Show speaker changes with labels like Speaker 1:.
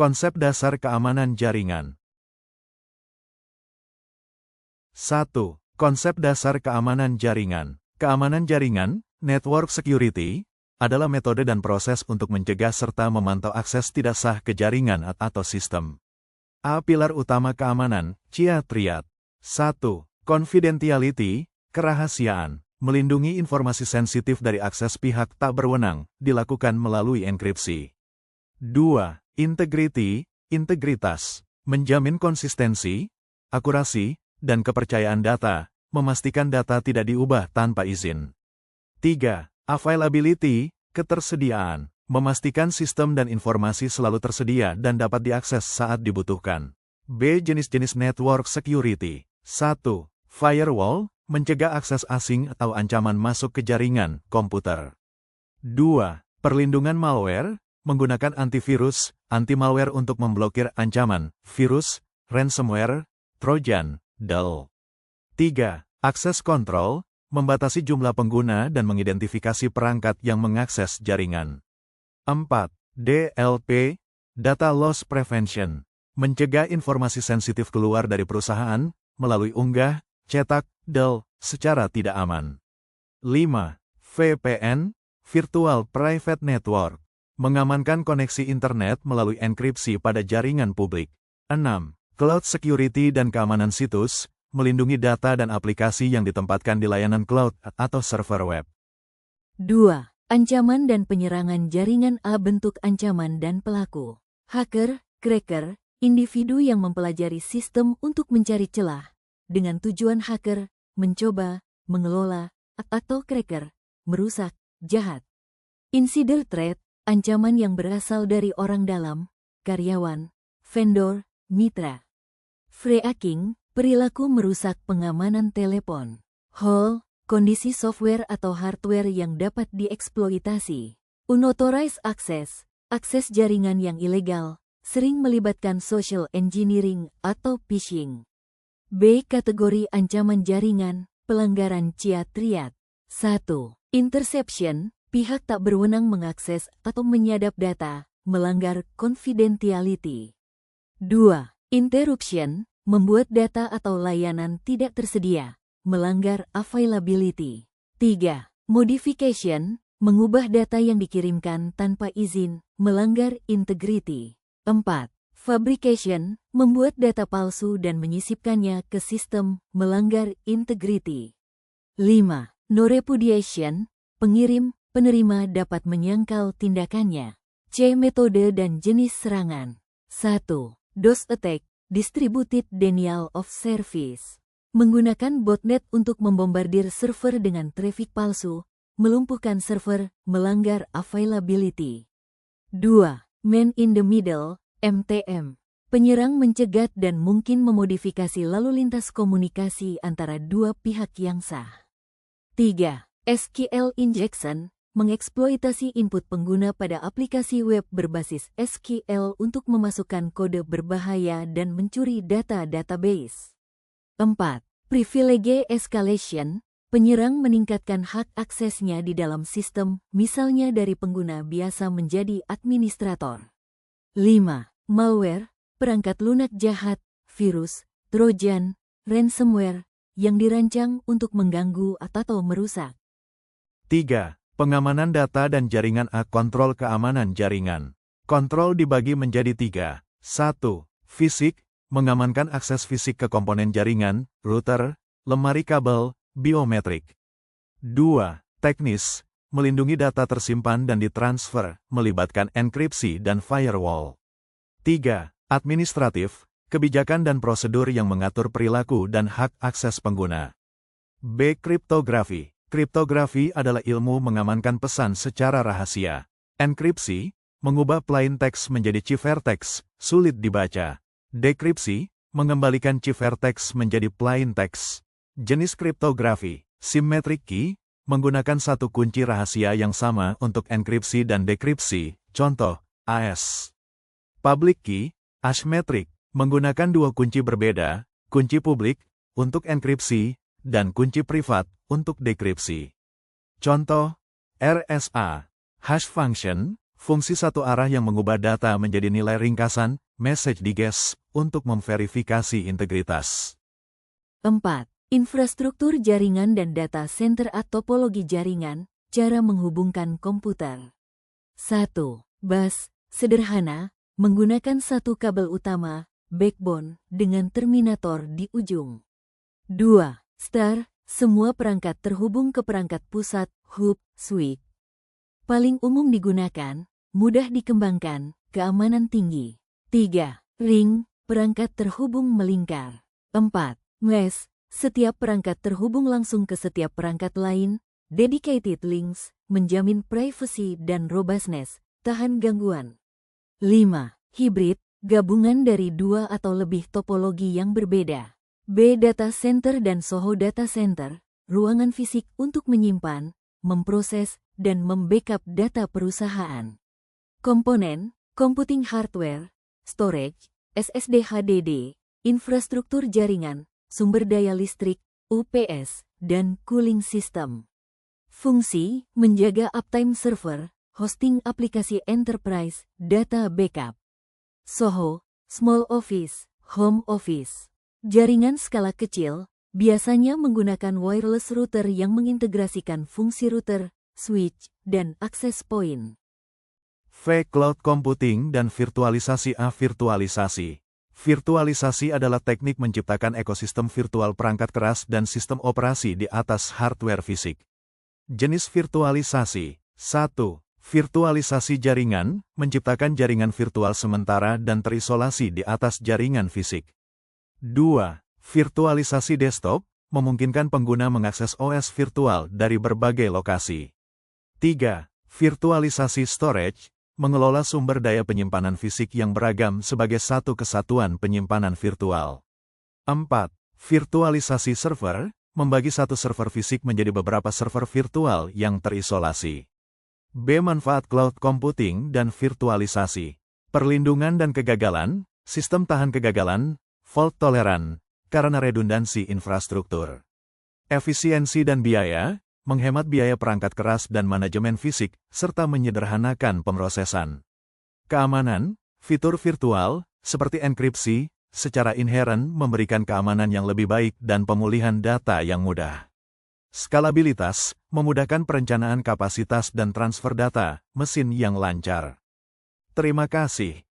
Speaker 1: Konsep dasar keamanan jaringan. 1. Konsep dasar keamanan jaringan. Keamanan jaringan, network security, adalah metode dan proses untuk mencegah serta memantau akses tidak sah ke jaringan atau sistem. A. Pilar utama keamanan, CIA Triad. 1. Confidentiality, kerahasiaan. Melindungi informasi sensitif dari akses pihak tak berwenang, dilakukan melalui enkripsi. 2. Integrity, integritas. Menjamin konsistensi, akurasi, dan kepercayaan data, memastikan data tidak diubah tanpa izin. 3. Availability, ketersediaan. Memastikan sistem dan informasi selalu tersedia dan dapat diakses saat dibutuhkan. B. Jenis-jenis network security. 1. Firewall, mencegah akses asing atau ancaman masuk ke jaringan komputer. 2. Perlindungan malware, menggunakan antivirus, anti-malware untuk memblokir ancaman, virus, ransomware, trojan, DLL. 3. Akses control, membatasi jumlah pengguna dan mengidentifikasi perangkat yang mengakses jaringan. 4. DLP, Data Loss Prevention, mencegah informasi sensitif keluar dari perusahaan, melalui unggah, cetak, DLL, secara tidak aman. 5. VPN, Virtual Private Network, mengamankan koneksi internet melalui enkripsi pada jaringan publik. 6. Cloud Security dan keamanan situs, melindungi data dan aplikasi yang ditempatkan di layanan cloud atau server web.
Speaker 2: 2. Ancaman dan penyerangan jaringan. A. Bentuk ancaman dan pelaku. Hacker, cracker, individu yang mempelajari sistem untuk mencari celah, dengan tujuan hacker, mencoba, mengelola, atau cracker, merusak, jahat. Insider threat, ancaman yang berasal dari orang dalam, karyawan, vendor, mitra. Phreaking, perilaku merusak pengamanan telepon. Hole, kondisi software atau hardware yang dapat dieksploitasi. Unauthorized access, akses jaringan yang ilegal, sering melibatkan social engineering atau phishing. B. Kategori ancaman jaringan, pelanggaran CIA Triad. 1. Interception, pihak tak berwenang mengakses atau menyadap data, melanggar confidentiality. 2. Interruption, membuat data atau layanan tidak tersedia, melanggar availability. 3. Modification, mengubah data yang dikirimkan tanpa izin, melanggar integrity. 4. Fabrication, membuat data palsu dan menyisipkannya ke sistem, melanggar integrity. 5. No repudiation, pengirim, penerima dapat menyangkal tindakannya. C. Metode dan jenis serangan. 1. DOS attack, distributed denial of service. Menggunakan botnet untuk membombardir server dengan traffic palsu, melumpuhkan server, melanggar availability. 2. Man in the middle, MTM. Penyerang mencegat dan mungkin memodifikasi lalu lintas komunikasi antara dua pihak yang sah. 3. SQL injection, mengeksploitasi input pengguna pada aplikasi web berbasis SQL untuk memasukkan kode berbahaya dan mencuri data database. 4. Privilege escalation, penyerang meningkatkan hak aksesnya di dalam sistem, misalnya dari pengguna biasa menjadi administrator. 5. Malware, perangkat lunak jahat, virus, trojan, ransomware, yang dirancang untuk mengganggu atau merusak.
Speaker 1: 3. Pengamanan data dan jaringan. A. Kontrol keamanan jaringan. Kontrol dibagi menjadi 3. 1. Fisik, mengamankan akses fisik ke komponen jaringan, router, lemari kabel, biometrik. 2. Teknis, melindungi data tersimpan dan ditransfer, melibatkan enkripsi dan firewall. 3. Administratif, kebijakan dan prosedur yang mengatur perilaku dan hak akses pengguna. B. Kriptografi. Kriptografi adalah ilmu mengamankan pesan secara rahasia. Enkripsi, mengubah plain text menjadi ciphertext, sulit dibaca. Dekripsi, mengembalikan ciphertext menjadi plain text. Jenis kriptografi, symmetric key, menggunakan satu kunci rahasia yang sama untuk enkripsi dan dekripsi, contoh, AES. Public key, asymmetric, menggunakan dua kunci berbeda, kunci publik, untuk enkripsi, dan kunci privat, untuk dekripsi. Contoh, RSA, hash function, Fungsi satu arah yang mengubah data menjadi nilai ringkasan, message digest, untuk memverifikasi integritas.
Speaker 2: 4. Infrastruktur jaringan dan data center atau topologi jaringan, cara menghubungkan komputer. 1. Bus, sederhana, menggunakan satu kabel utama, backbone, dengan terminator di ujung. 2. Star, semua perangkat terhubung ke perangkat pusat, hub, switch. Paling umum digunakan, mudah dikembangkan, keamanan tinggi. 3. Ring, perangkat terhubung melingkar. 4. Mesh, setiap perangkat terhubung langsung ke setiap perangkat lain. Dedicated links, menjamin privacy dan robustness, tahan gangguan. 5. Hybrid, gabungan dari dua atau lebih topologi yang berbeda. B. Data center dan Soho Data Center, ruangan fisik untuk menyimpan, memproses, dan membackup data perusahaan. Komponen, computing hardware, storage, SSD HDD, infrastruktur jaringan, sumber daya listrik, UPS, dan cooling system. Fungsi, menjaga uptime server, hosting aplikasi enterprise, data backup. Soho, small office, home office. Jaringan skala kecil, biasanya menggunakan wireless router yang mengintegrasikan fungsi router, switch, dan access point.
Speaker 1: V. Cloud computing dan virtualisasi. A. Virtualisasi. Virtualisasi adalah teknik menciptakan ekosistem virtual perangkat keras dan sistem operasi di atas hardware fisik. Jenis virtualisasi. 1. Virtualisasi jaringan, menciptakan jaringan virtual sementara dan terisolasi di atas jaringan fisik. 2. Virtualisasi desktop, memungkinkan pengguna mengakses OS virtual dari berbagai lokasi. 3. Virtualisasi storage, mengelola sumber daya penyimpanan fisik yang beragam sebagai satu kesatuan penyimpanan virtual. 4. Virtualisasi server, membagi satu server fisik menjadi beberapa server virtual yang terisolasi. B. Manfaat cloud computing dan virtualisasi. Perlindungan dan kegagalan, sistem tahan kegagalan, fault toleran, karena redundansi infrastruktur. Efisiensi dan biaya, menghemat biaya perangkat keras dan manajemen fisik, serta menyederhanakan pemrosesan. Keamanan, fitur virtual, seperti enkripsi, secara inheren memberikan keamanan yang lebih baik dan pemulihan data yang mudah. Skalabilitas, memudahkan perencanaan kapasitas dan transfer data, mesin yang lancar. Terima kasih.